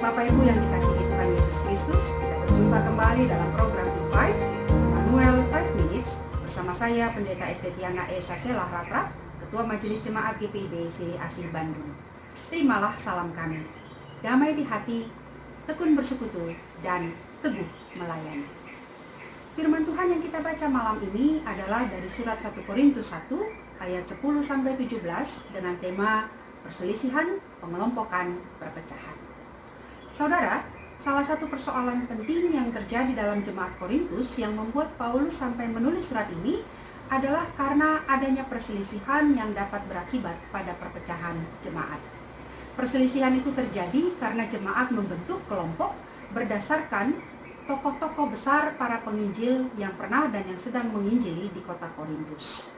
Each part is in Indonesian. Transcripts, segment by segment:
Bapak Ibu yang dikasihi Tuhan Yesus Kristus, kita berjumpa kembali dalam program E5 Manuel 5 Minutes bersama saya Pendeta Estetiana E. Sasela Ratra, Ketua Majelis Jemaat GPIB Sili Asih Bandung. Terimalah salam kami, damai di hati, tekun bersekutu, dan teguh melayani. Firman Tuhan yang kita baca malam ini adalah dari surat 1 Korintus 1 ayat 10-17 dengan tema perselisihan, pengelompokan, perpecahan. Saudara, salah satu persoalan penting yang terjadi dalam jemaat Korintus yang membuat Paulus sampai menulis surat ini adalah karena adanya perselisihan yang dapat berakibat pada perpecahan jemaat. Perselisihan itu terjadi karena jemaat membentuk kelompok berdasarkan tokoh-tokoh besar para penginjil yang pernah dan yang sedang menginjili di kota Korintus.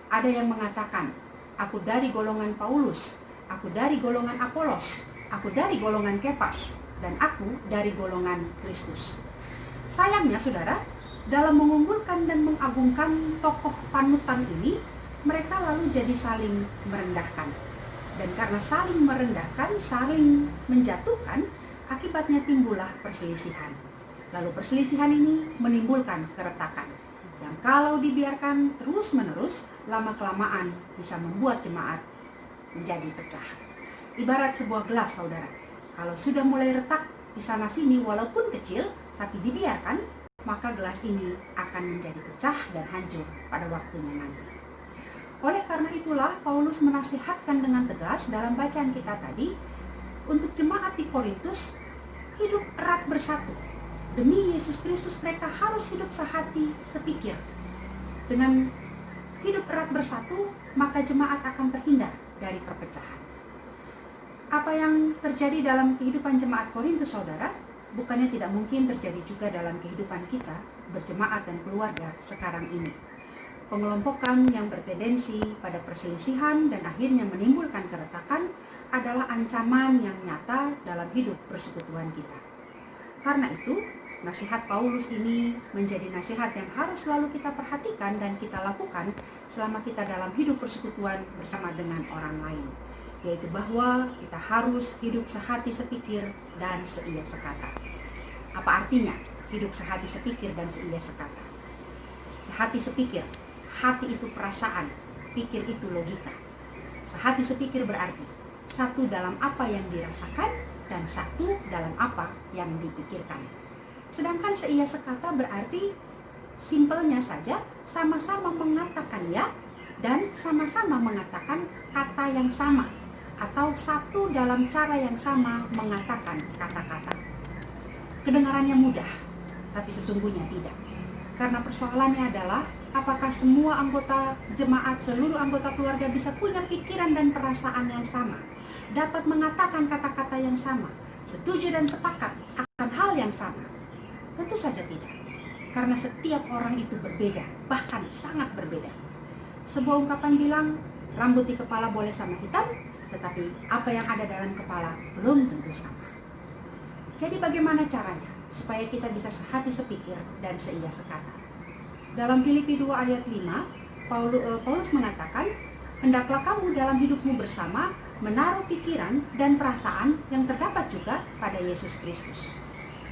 Ada yang mengatakan, aku dari golongan Paulus, aku dari golongan Apolos, aku dari golongan Kefas, dan aku dari golongan Kristus. Sayangnya saudara, dalam mengunggulkan dan mengagungkan tokoh panutan ini, mereka lalu jadi saling merendahkan. Dan karena saling merendahkan, saling menjatuhkan, akibatnya timbullah perselisihan. Lalu perselisihan ini menimbulkan keretakan. Yang kalau dibiarkan terus-menerus, lama-kelamaan bisa membuat jemaat menjadi pecah. Ibarat sebuah gelas, saudara. Kalau sudah mulai retak di sana-sini walaupun kecil, tapi dibiarkan, maka gelas ini akan menjadi pecah dan hancur pada waktunya nanti. Oleh karena itulah, Paulus menasihatkan dengan tegas dalam bacaan kita tadi, untuk jemaat di Korintus, hidup erat bersatu. Demi Yesus Kristus mereka harus hidup sehati, sepikir. Dengan hidup erat bersatu, maka jemaat akan terhindar dari perpecahan. Apa yang terjadi dalam kehidupan jemaat Korintus, saudara, bukannya tidak mungkin terjadi juga dalam kehidupan kita berjemaat dan keluarga sekarang ini. Pengelompokan yang bertendensi pada perselisihan dan akhirnya menimbulkan keretakan adalah ancaman yang nyata dalam hidup persekutuan kita. Karena itu, nasihat Paulus ini menjadi nasihat yang harus selalu kita perhatikan dan kita lakukan selama kita dalam hidup persekutuan bersama dengan orang lain. Yaitu bahwa kita harus hidup sehati sepikir dan seia sekata. Apa artinya hidup sehati sepikir dan seia sekata? Sehati sepikir, hati itu perasaan, pikir itu logika. Sehati sepikir berarti satu dalam apa yang dirasakan dan satu dalam apa yang dipikirkan. Sedangkan seia sekata berarti simpelnya saja sama-sama mengatakan ya dan sama-sama mengatakan kata yang sama, atau satu dalam cara yang sama mengatakan kata-kata. Kedengarannya mudah, tapi sesungguhnya tidak. Karena persoalannya adalah apakah semua anggota jemaat, seluruh anggota keluarga bisa punya pikiran dan perasaan yang sama, dapat mengatakan kata-kata yang sama, setuju dan sepakat akan hal yang sama? Tentu saja tidak. Karena setiap orang itu berbeda, bahkan sangat berbeda. Sebuah ungkapan bilang, rambut di kepala boleh sama hitam, tetapi apa yang ada dalam kepala belum tentu sama. Jadi bagaimana caranya supaya kita bisa sehati sepikir dan seia sekata? Dalam Filipi 2 ayat 5, Paulus mengatakan, hendaklah kamu dalam hidupmu bersama menaruh pikiran dan perasaan yang terdapat juga pada Yesus Kristus.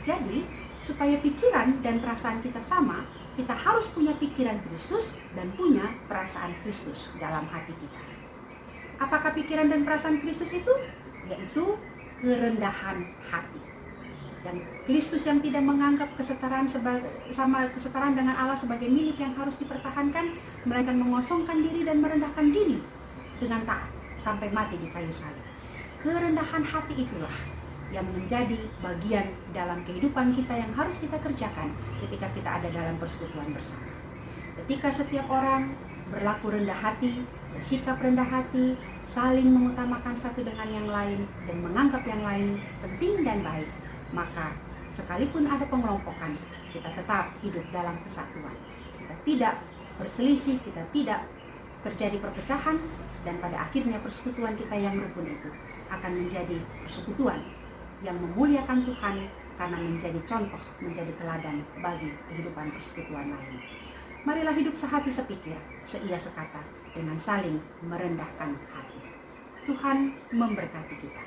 Jadi, supaya pikiran dan perasaan kita sama, kita harus punya pikiran Kristus dan punya perasaan Kristus dalam hati kita. Apakah pikiran dan perasaan Kristus itu? Yaitu kerendahan hati. Dan Kristus yang tidak menganggap kesetaraan dengan Allah sebagai milik yang harus dipertahankan, melainkan mengosongkan diri dan merendahkan diri dengan taat sampai mati di kayu salib. Kerendahan hati itulah yang menjadi bagian dalam kehidupan kita yang harus kita kerjakan ketika kita ada dalam persekutuan bersama. Ketika setiap orang berlaku rendah hati, bersikap rendah hati, saling mengutamakan satu dengan yang lain, dan menganggap yang lain penting dan baik, maka sekalipun ada pengelompokan, kita tetap hidup dalam kesatuan. Kita tidak berselisih, kita tidak terjadi perpecahan, dan pada akhirnya persekutuan kita yang rukun itu akan menjadi persekutuan yang memuliakan Tuhan karena menjadi contoh, menjadi teladan bagi kehidupan persekutuan lain. Marilah hidup sehati sepikir, seia sekata, dengan saling merendahkan hati. Tuhan memberkati kita.